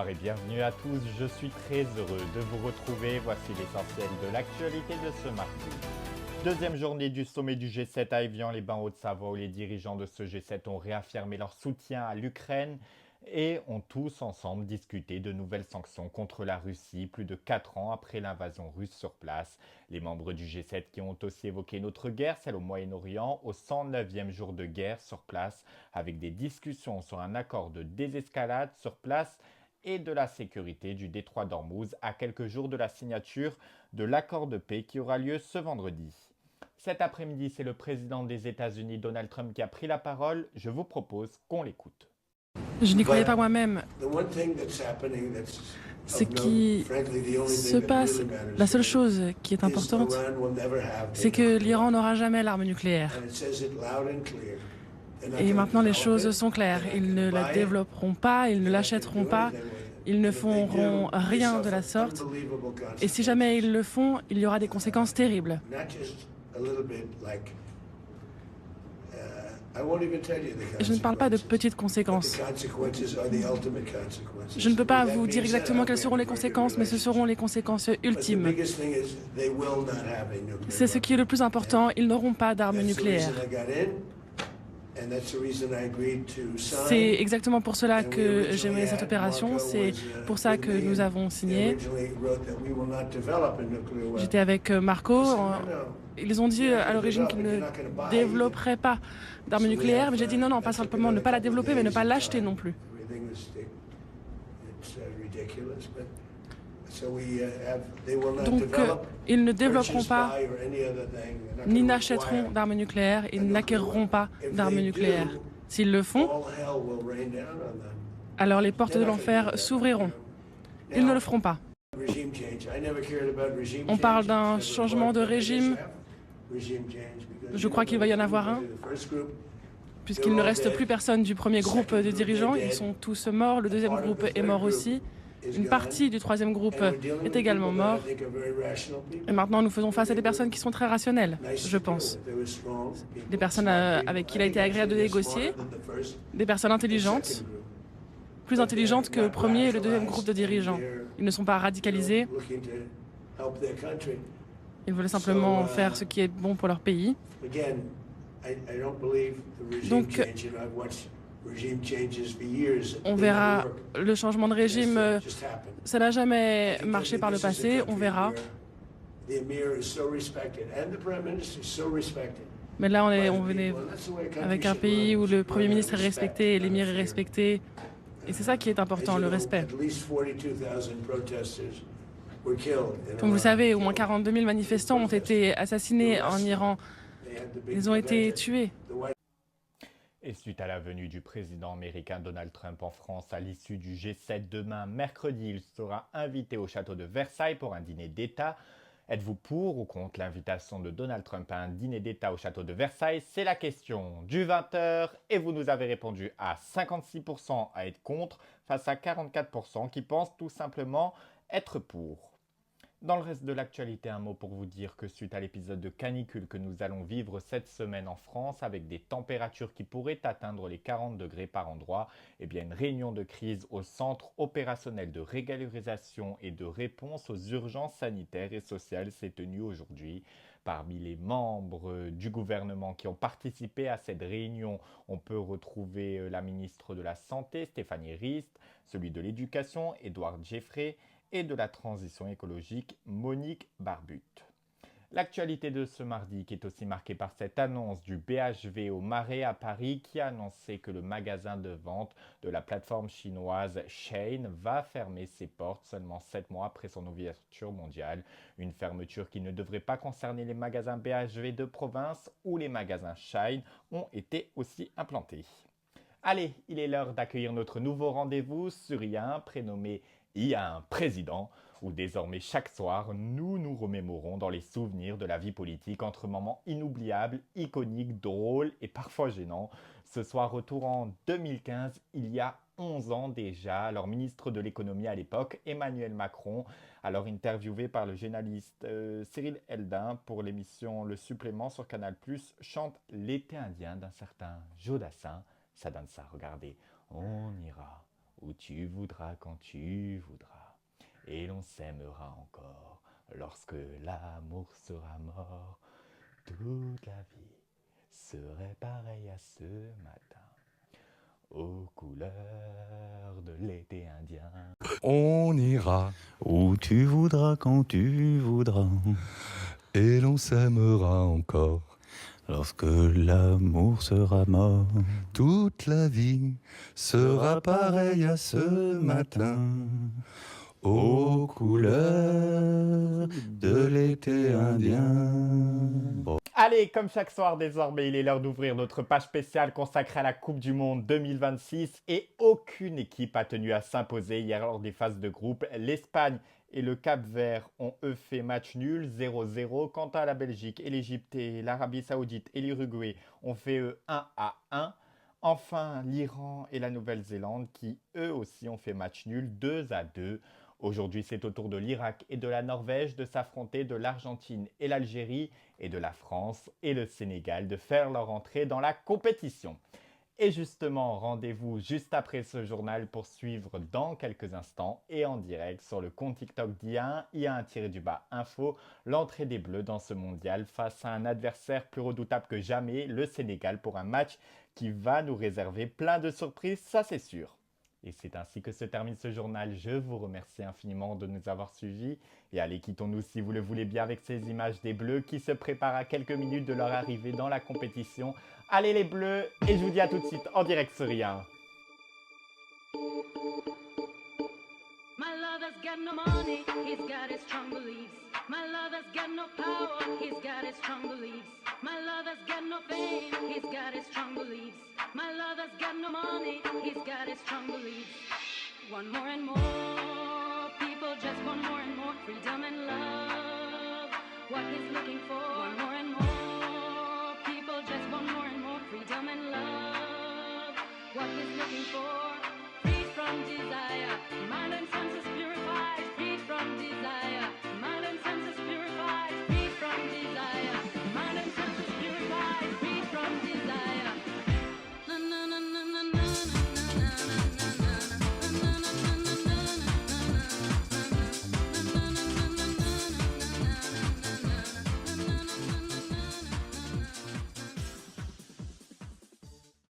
Bonsoir et bienvenue à tous, je suis très heureux de vous retrouver, voici l'essentiel de l'actualité de ce mardi. Deuxième journée du sommet du G7 à Évian-les-Bains Haute-Savoie où les dirigeants de ce G7 ont réaffirmé leur soutien à l'Ukraine et ont tous ensemble discuté de nouvelles sanctions contre la Russie plus de 4 ans après l'invasion russe sur place. Les membres du G7 qui ont aussi évoqué notre guerre, celle au Moyen-Orient, au 109e jour de guerre sur place, avec des discussions sur un accord de désescalade sur place et de la sécurité du détroit d'Ormuz à quelques jours de la signature de l'accord de paix qui aura lieu ce vendredi. Cet après-midi, c'est le président des États-Unis, Donald Trump, qui a pris la parole. Je vous propose qu'on l'écoute. Je n'y croyais pas moi-même. Ce qui se passe, la seule chose qui est importante, c'est que l'Iran n'aura jamais l'arme nucléaire. Et maintenant, les choses sont claires. Ils ne la développeront pas, ils ne l'achèteront pas, ils ne feront rien de la sorte. Et si jamais ils le font, il y aura des conséquences terribles. Je ne parle pas de petites conséquences. Je ne peux pas vous dire exactement quelles seront les conséquences, mais ce seront les conséquences ultimes. C'est ce qui est le plus important, ils n'auront pas d'armes nucléaires. C'est exactement pour cela que j'ai mené cette opération, c'est pour ça que nous avons signé. J'étais avec Marco. Ils ont dit à l'origine qu'ils ne développeraient pas d'armes nucléaires, mais j'ai dit non, pas simplement ne pas la développer, mais ne pas l'acheter non plus. Donc, ils ne développeront pas, ni n'achèteront d'armes nucléaires, ils n'acquériront pas d'armes nucléaires. S'ils le font, alors les portes de l'enfer s'ouvriront. Ils ne le feront pas. On parle d'un changement de régime. Je crois qu'il va y en avoir un, puisqu'il ne reste plus personne du premier groupe de dirigeants. Ils sont tous morts. Le deuxième groupe est mort aussi. Une partie du troisième groupe est également mort. Et maintenant, nous faisons face à des personnes qui sont très rationnelles, je pense. Des personnes avec qui il a été agréable de négocier. Des personnes intelligentes, plus intelligentes que le premier et le deuxième groupe de dirigeants. Ils ne sont pas radicalisés. Ils veulent simplement faire ce qui est bon pour leur pays. Donc, on verra le changement de régime. Ça n'a jamais marché par le passé. On verra. Mais là, on est avec un pays où le Premier ministre est respecté et l'émir est respecté. Et c'est ça qui est important, le respect. Comme vous le savez, au moins 42 000 manifestants ont été assassinés en Iran. Ils ont été tués. Et suite à la venue du président américain Donald Trump en France à l'issue du G7 demain, mercredi, il sera invité au château de Versailles pour un dîner d'État. Êtes-vous pour ou contre l'invitation de Donald Trump à un dîner d'État au château de Versailles? C'est la question du 20h et vous nous avez répondu à 56% à être contre face à 44% qui pensent tout simplement être pour. Dans le reste de l'actualité, un mot pour vous dire que suite à l'épisode de canicule que nous allons vivre cette semaine en France avec des températures qui pourraient atteindre les 40 degrés par endroit, eh bien une réunion de crise au centre opérationnel de régularisation et de réponse aux urgences sanitaires et sociales s'est tenue aujourd'hui. Parmi les membres du gouvernement qui ont participé à cette réunion, on peut retrouver la ministre de la Santé, Stéphanie Rist, celui de l'Éducation, Édouard Jeffrey, et de la transition écologique, Monique Barbutte. L'actualité de ce mardi qui est aussi marquée par cette annonce du BHV au Marais à Paris qui a annoncé que le magasin de vente de la plateforme chinoise Shein va fermer ses portes seulement 7 mois après son ouverture mondiale. Une fermeture qui ne devrait pas concerner les magasins BHV de province où les magasins Shein ont été aussi implantés. Allez, il est l'heure d'accueillir notre nouveau rendez-vous sur IA, prénommé Il y a un président, où désormais chaque soir, nous nous remémorons dans les souvenirs de la vie politique entre moments inoubliables, iconiques, drôles et parfois gênants. Ce soir, retour en 2015, il y a 11 ans déjà, alors ministre de l'économie à l'époque, Emmanuel Macron, alors interviewé par le journaliste Cyril Eldin pour l'émission Le Supplément sur Canal+, chante l'été indien d'un certain Joe Dassin. Ça donne ça, regardez. On ira où tu voudras quand tu voudras, et l'on s'aimera encore lorsque l'amour sera mort. Toute la vie serait pareille à ce matin, aux couleurs de l'été indien. On ira où tu voudras quand tu voudras, et l'on s'aimera encore. lorsque l'amour sera mort. Toute la vie sera pareille à ce matin, aux couleurs de l'été indien. Allez, comme chaque soir désormais, il est l'heure d'ouvrir notre page spéciale consacrée à la Coupe du Monde 2026 et aucune équipe a tenu à s'imposer hier lors des phases de groupe. L'Espagne et le Cap-Vert ont eux fait match nul 0-0. Quant à la Belgique et l'Égypte et l'Arabie Saoudite et l'Uruguay ont fait eux 1-1. Enfin, l'Iran et la Nouvelle-Zélande qui eux aussi ont fait match nul 2-2. Aujourd'hui, c'est au tour de l'Irak et de la Norvège de s'affronter, de l'Argentine et l'Algérie et de la France et le Sénégal de faire leur entrée dans la compétition. Et justement, rendez-vous juste après ce journal pour suivre dans quelques instants et en direct sur le compte TikTok d'IA1, IA1-Info, l'entrée des Bleus dans ce mondial face à un adversaire plus redoutable que jamais, le Sénégal, pour un match qui va nous réserver plein de surprises, ça c'est sûr. Et c'est ainsi que se termine ce journal. Je vous remercie infiniment de nous avoir suivis. Et allez, quittons-nous si vous le voulez bien avec ces images des Bleus qui se préparent à quelques minutes de leur arrivée dans la compétition. Allez les Bleus, et je vous dis à tout de suite en direct sur IA1. My lover's got no money, he's got his strong beliefs. My lover's got no power, he's got his strong beliefs. My lover's got no fame, he's got his strong beliefs. My lover's got no money, he's got his strong beliefs. Want more and more, people just want more and more freedom and love. What he's looking for